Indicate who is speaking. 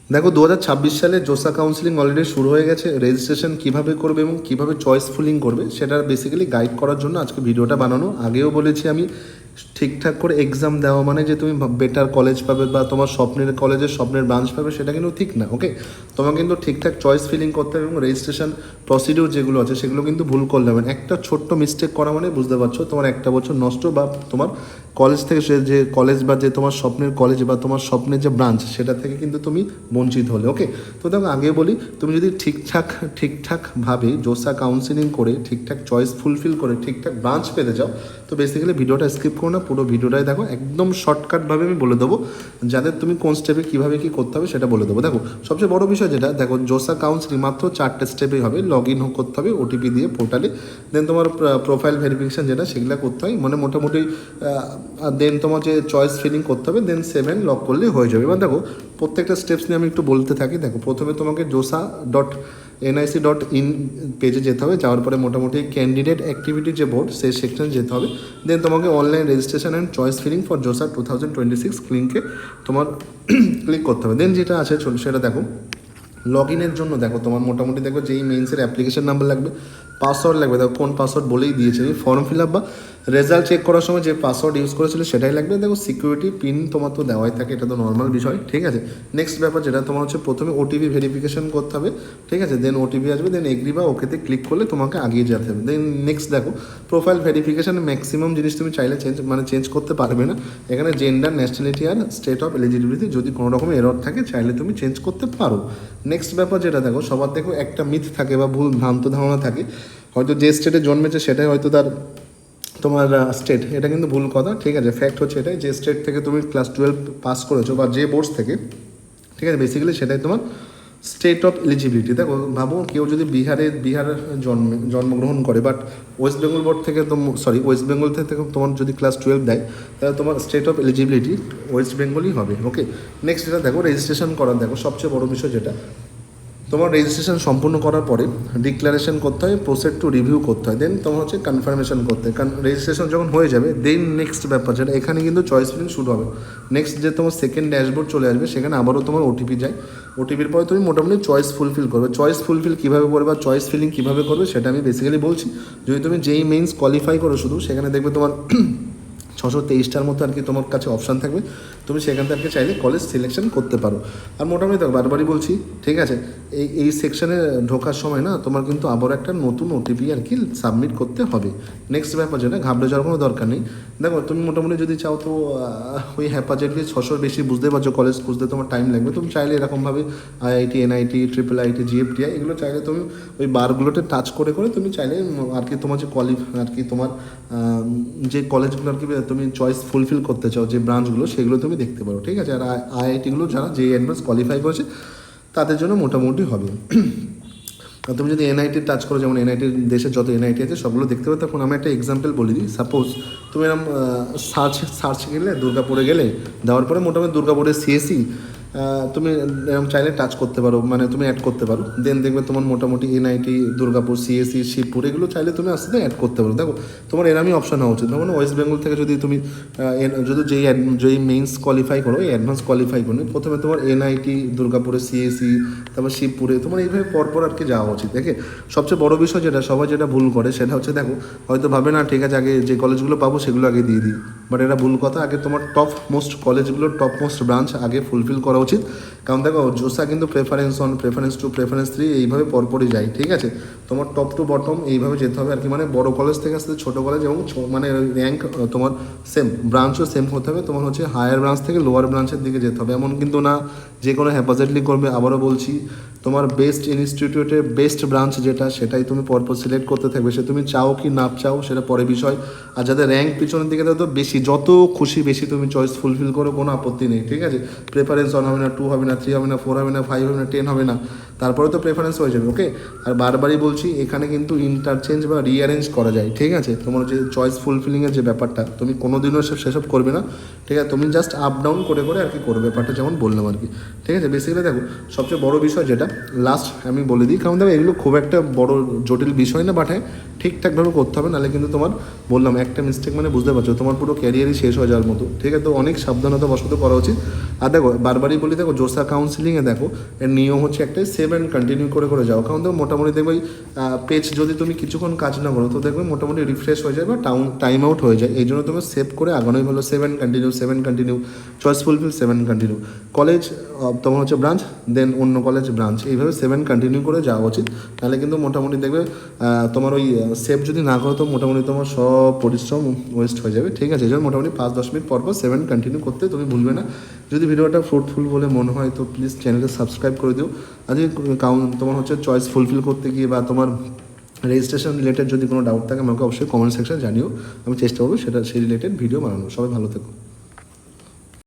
Speaker 1: দেখো 2026 সালে জোসা counselling already শুরু হয়ে গেছে। রেজিস্ট্রেশন কীভাবে করবে এবং কীভাবে চয়েস ফুলিং করবে সেটা বেসিক্যালি গাইড করার জন্য আজকে ভিডিওটা বানানো। আগেও বলেছি আমি, ঠিকঠাক করে এক্সাম দেওয়া মানে যে তুমি বেটার কলেজ পাবে বা তোমার স্বপ্নের কলেজের স্বপ্নের ব্রাঞ্চ পাবে সেটা কিন্তু ঠিক না। ওকে, তোমাকে কিন্তু ঠিকঠাক চয়েস ফিলিং করতে হবে এবং রেজিস্ট্রেশন প্রসিডিউর যেগুলো আছে সেগুলো কিন্তু ভুল করলে হবে না। একটা ছোট্ট মিস্টেক করা মানে বুঝতে পারছো তোমার একটা বছর নষ্ট, বা তোমার কলেজ থেকে সে যে কলেজ বা যে তোমার স্বপ্নের কলেজ বা তোমার স্বপ্নের যে ব্রাঞ্চ সেটা থেকে কিন্তু তুমি বঞ্চিত হলে। ওকে, তো দেখো আগে বলি, তুমি যদি ঠিকঠাকভাবে জোসা কাউন্সিলিং করে ঠিকঠাক চয়েস ফুলফিল করে ঠিকঠাক ব্রাঞ্চ পেতে যাও, তো বেসিক্যালি ভিডিওটা স্কিপ করো না, পুরো ভিডিওটাই দেখো। একদম শর্টকাটভাবে আমি বলে দেবো যাদের তুমি কোন স্টেপে কীভাবে কী করতে হবে সেটা বলে দেবো। দেখো সবচেয়ে বড় বিষয় যেটা, দেখো জোসা কাউন্সিলিং মাত্র 4টে স্টেপেই হবে। লগ ইন করতে হবে ওটিপি দিয়ে পোর্টালে, দেন তোমার প্রোফাইল ভেরিফিকেশান যেটা সেগুলো করতে হয়, মানে মোটামুটি দেন তোমার যে চয়েস ফিলিং করতে হবে, দেন 7 লক করলে হয়ে যাবে। এবার দেখো প্রত্যেকটা স্টেপস নিয়ে আমি একটু বলতে থাকি। দেখো প্রথমে তোমাকে JoSAA.nic.in পেজে যেতে হবে, যাওয়ার পরে মোটামুটি ক্যান্ডিডেট অ্যাক্টিভিটি যে বোর্ড সেই সেকশনে যেতে হবে, দেন তোমাকে online registration and choice filling for JoSAA 2026 লিঙ্কে তোমার ক্লিক করতে হবে। দেন যেটা আছে সেটা দেখো। লগ ইনের জন্য দেখো তোমার মোটামুটি দেখো যেই মেইনসের অ্যাপ্লিকেশন নাম্বার লাগবে, পাসওয়ার্ড লাগবে। দেখো কোন পাসওয়ার্ড বলেই দিয়েছে, আমি ফর্ম ফিল আপ বা রেজাল্ট চেক করার সময় যে পাসওয়ার্ড ইউজ করেছিল সেটাই লাগবে। দেখো সিকিউরিটি পিন তোমার তো দেওয়াই থাকে, এটা তো নর্মাল বিষয়, ঠিক আছে। নেক্সট ব্যাপার যেটা তোমার হচ্ছে প্রথমে ওটিপি ভেরিফিকেশন করতে হবে, ঠিক আছে। দেন ওটিপি আসবে, দেন এগ্রি বা ওকেতে ক্লিক করলে তোমাকে আগিয়ে যেতে হবে। দেন নেক্সট দেখো প্রোফাইল ভেরিফিকেশানে ম্যাক্সিমাম জিনিস তুমি চাইলে চেঞ্জ করতে পারবে না। এখানে জেন্ডার, ন্যাশনালিটি আর স্টেট অফ এলিজিবিলিটি যদি কোনো রকম এরর থাকে চাইলে তুমি চেঞ্জ করতে পারো। নেক্সট ব্যাপার যেটা দেখো, সবার দেখো একটা মিথ থাকে বা ভুল ভ্রান্ত ধারণা থাকে, হয়তো যে স্টেটে জন্মেছে সেটাই হয়তো তার তোমার স্টেট, এটা কিন্তু ভুল কথা, ঠিক আছে। ফ্যাক্ট হচ্ছে এটাই, যে স্টেট থেকে তুমি ক্লাস 12 পাস করেছো বা যে বোর্ডস থেকে, ঠিক আছে, বেসিক্যালি সেটাই তোমার স্টেট অফ এলিজিবিলিটি। দেখো ভাবো কেউ যদি বিহারে জন্মগ্রহণ করে, বাট ওয়েস্ট বেঙ্গল বোর্ড থেকে ওয়েস্ট বেঙ্গল থেকে তোমার যদি ক্লাস 12 দেয়, তাহলে তোমার স্টেট অফ এলিজিবিলিটি ওয়েস্ট বেঙ্গলই হবে। ওকে, নেক্সট যেটা দেখো রেজিস্ট্রেশন করার, দেখো সবচেয়ে বড় বিষয় যেটা, তোমার রেজিস্ট্রেশন সম্পূর্ণ করার পরে ডিক্লারেশন করতে হয়, প্রসেড টু রিভিউ করতে হয়, দেন তোমার হচ্ছে কনফার্মেশন করতে হয়। কারণ রেজিস্ট্রেশন যখন হয়ে যাবে, দেন নেক্সট ব্যাপার যেটা, এখানে কিন্তু চয়েস ফিলিং শুরু হবে। নেক্সট যে তোমার সেকেন্ড ড্যাশবোর্ড চলে আসবে, সেখানে আবারও তোমার ওটিপি যায়। ওটিপির পরে তুমি মোটামুটি চয়েস ফুলফিল করবে। চয়েস ফুলফিল কীভাবে করবে বা চয়েস ফিলিং কীভাবে করবে সেটা আমি বেসিক্যালি বলছি। যদি তুমি যেই মেইনস কোয়ালিফাই করো শুধু, সেখানে দেখবে তোমার 623টার মতো আর কি তোমার কাছে অপশান থাকবে, তুমি সেখান থেকে চাইলে কলেজ সিলেকশন করতে পারো। আর মোটামুটি দেখো বারবারই বলছি, ঠিক আছে, এই সেকশনে ঢোকার সময় না তোমার কিন্তু আবার একটা নতুন ওটিপি আর কি সাবমিট করতে হবে। নেক্সট ব্যাপার যেটা, ঘাবড়ে যাওয়ার কোনো দরকার নেই। দেখো তুমি মোটামুটি যদি চাও তো ওই হ্যাপাজেটলি 600 বেশি বুঝতে পারছো কলেজ খুঁজতে তোমার টাইম লাগবে, তুমি চাইলে এরকমভাবে IIT, NIT, IIIT, GFTI এগুলো চাইলে তুমি ওই বারগুলোতে টাচ করে তুমি চাইলে আর কি তোমার যে আর কি তোমার যে কলেজগুলো আর কি তুমি চয়েস ফুলফিল করতে চাও, যে ব্রাঞ্চগুলো সেগুলো তুমি দেখতে পারো, ঠিক আছে। আর IITগুলো যারা যে অ্যাডভান্স কোয়ালিফাই করেছে তাদের জন্য মোটামুটি হবে। আর তুমি যদি NIT টাচ করো, যেমন NIT দেশের যত NIT আছে সবগুলো দেখতে পাবে। তখন আমি একটা এক্সাম্পল বলে দিই। সাপোজ তুমি এরকম সার্চ গেলে, দুর্গাপুরে গেলে, দেওয়ার পরে মোটামুটি দুর্গাপুরের CSE তুমি এরকম চাইলে টাচ করতে পারো, মানে তুমি অ্যাড করতে পারো। দেন দেখবে তোমার মোটামুটি NIT দুর্গাপুর, CSE, শিবপুর এগুলো চাইলে তুমি আস্তে অ্যাড করতে পারো। দেখো তোমার এরমই অপশন হওয়া উচিত। মানে ওয়েস্ট বেঙ্গল থেকে যদি তুমি যদি যেই মেইনস কোয়ালিফাই করো, এই অ্যাডভান্স কোয়ালিফাই করো, প্রথমে তোমার NIT দুর্গাপুরে, CSE, তারপর শিবপুরে, তোমার এইভাবে পরপর আর কি যাওয়া উচিত। দেখে সবচেয়ে বড় বিষয় যেটা সবাই যেটা ভুল করে সেটা হচ্ছে, দেখো হয়তো ভাবে না ঠিক আছে আগে যে কলেজগুলো পাবো সেগুলো আগে দিয়ে দিই, বাট এটা ভুল কথা। আগে তোমার টপ মোস্ট কলেজগুলোর টপ মোস্ট ব্রাঞ্চ আগে ফুলফিল করা উচিত। কারণ দেখো জোসা কিন্তু প্রেফারেন্স 1, প্রেফারেন্স 2, প্রেফারেন্স 3 এইভাবে পরপরই যায়, ঠিক আছে। তোমার টপ টু বটম এইভাবে যেতে হবে আর কি, মানে বড় কলেজ থেকে আসতে ছোটো কলেজ, এবং মানে র্যাঙ্ক তোমার সেম, ব্রাঞ্চও সেম হতে হবে। তোমার হচ্ছে হায়ার ব্রাঞ্চ থেকে লোয়ার ব্রাঞ্চের দিকে যেতে হবে, এমন কিন্তু না যে কোনো হ্যাপাজেটলি করবে। আবারও বলছি, তোমার বেস্ট ইনস্টিটিউটের বেস্ট ব্রাঞ্চ যেটা সেটাই তুমি পরপর সিলেক্ট করতে থাকবে। সে তুমি চাও কি না চাও সেটা পরে বিষয়। আর যাদের র্যাঙ্ক পিছনের দিকে তো বেশি, যত খুশি বেশি তুমি চয়েস ফুলফিল করো, কোনো আপত্তি নেই, ঠিক আছে। প্রেফারেন্স 1 হবে না, 2 হবে না, 3 হবে না, 4 হবে না, 5 হবে না, 10 হবে না, তারপরে তো প্রেফারেন্স হয়ে যাবে। ওকে, আর বারবারই বলছি এখানে কিন্তু ইন্টারচেঞ্জ বা রিঅ্যারেঞ্জ করা যায়, ঠিক আছে। তোমার যে চয়েস ফুলফিলিংয়ের যে ব্যাপারটা তুমি কোনো দিনও সেসব করবে না, ঠিক আছে, তুমি জাস্ট আপ ডাউন করে করে আর কি করবে, ব্যাপারটা যেমন বললাম আর কি। ঠিক আছে, বেসিক্যালি দেখো সবচেয়ে বড় বিষয় যেটা লাস্ট আমি বলে দিই, কারণ দেখো এগুলো খুব একটা বড় জটিল বিষয় না, বাট হ্যাঁ ঠিকঠাকভাবে করতে হবে, নাহলে কিন্তু তোমার বললাম একটা মিস্টেক মানে বুঝতে পারছো তোমার পুরো ক্যারিয়ারই শেষ হয়ে যাওয়ার মতো। ঠিক আছে, তো অনেক সাবধানতা বশত করা উচিত। আর দেখো বারবারই বলি, দেখো জোসা কাউন্সিলিংয়ে দেখো এর নিয়ম হচ্ছে একটাই, সেভ অ্যান্ড কন্টিনিউ করে করে যাও। কারণ দেখো মোটামুটি দেখবে পেজ যদি তুমি কিছুক্ষণ কাজ না করো তো দেখবে মোটামুটি রিফ্রেশ হয়ে যায় বা টাইম আউট হয়ে যায়। এই জন্য তুমি সেভ করে আগানোই ভালো, save and continue choice fulfil, save and continue college তোমার হচ্ছে ব্রাঞ্চ, দেন অন্য কলেজ ব্রাঞ্চ, এইভাবে সেভ অ্যান্ড কন্টিনিউ করে যাওয়া উচিত। তাহলে কিন্তু মোটামুটি দেখবে তোমার ওই সেভ যদি না করো তো মোটামুটি তোমার সব পরিশ্রম ওয়েস্ট হয়ে যাবে। ঠিক আছে, এই জন্য মোটামুটি 5-10 মিনিট পর পর সেভ অ্যান্ড কন্টিনিউ করতে তুমি ভুলবে না। যদি ভিডিওটা ফ্রুটফুল বলে মনে হয় তো প্লিজ চ্যানেলকে সাবস্ক্রাইব করে দিও। আর যদি তোমার হচ্ছে চয়েস ফুলফিল করতে গিয়ে বা তোমার রেজিস্ট্রেশন রিলেটেড যদি কোনো ডাউট থাকে আমাকে অবশ্যই কমেন্ট সেকশনে জানিও, আমি চেষ্টা করবো সেটা সেই রিলেটেড ভিডিও বানানো। সবাই ভালো থেকো।